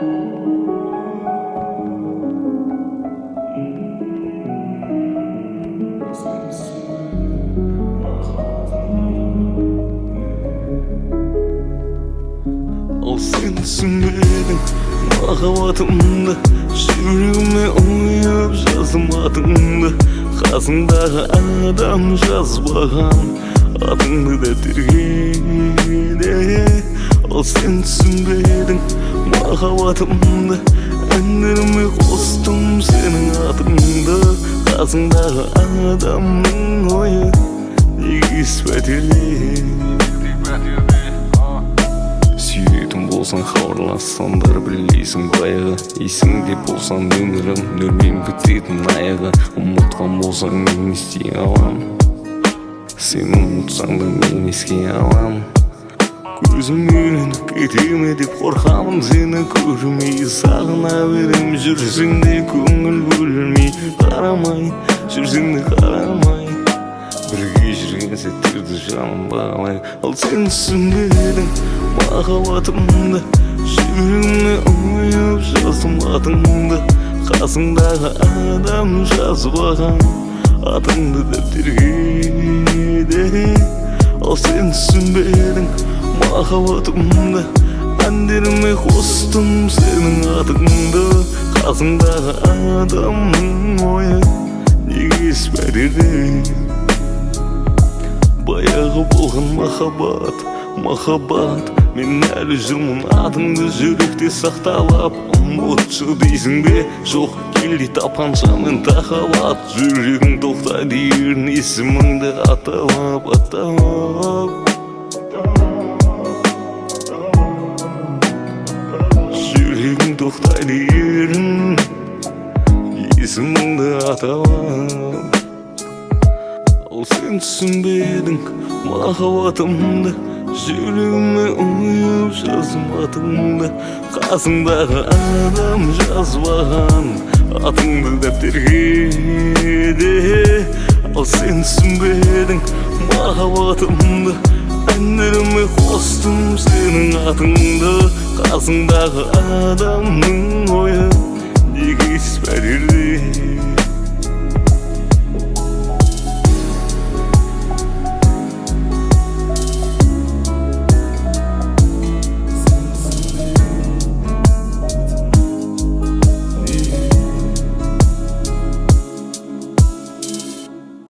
Al sen düşünmedin mağabatımda, yüreğime uyup yazdım adımda. Qasımдағы adam жазбаған атыңды дәптерге. Ал сен түсінбедің махаббатымды, әндеріме қостым сенің атыңды. Қасыңдағы адамның ойы егіз пәтерде. Сүйетін болсаң хабарлассандар білейсің баяғы. Есіңде болсаң өмірім нөлмен бітетін аяғы. Ұмытқан болсаң мен істей алам, сен ұмытсаң да мен еске алам. Көзім үйреніп кете ме деп қорқамын сені көрмей. Сағына берем жүрсең де көңіл бөлмей. Қарамай жүрсең де қарамай, бірге жүрген сәттерді жаным бағалай. Ал сен түсінбедің махаббатымды, жүрегіме ойып жаздым атыңды. Қасыңдағы адам жазбаған атыңды дәптерге. Ал сен түсінбедің махаббатымды, әндеріме қостым сенің атыңды. Қасыңдағы адамның ойы егіз пәтерде. Баяғы болған махаббат, мен әлі жүрмін атыңды жүректе сақталап. Ұмытшы дейсің бе, жоқ келді тапқанша мен тақалап. Жүрегің тоқтайды ерін есіміңді аталап. Жүрегің тоқтайды ерін есіміңді аталап. Ал сен түсінбедің махаббатымды, жүрегіме ойып жаздым атыңды. Қасыңдағы адам жазбаған атыңды дәптерге. Ал сен түсінбедің махаббатымды, әндеріме қостым сенің атыңды. Қасыңдағы адамның ойы егіз пәтерде.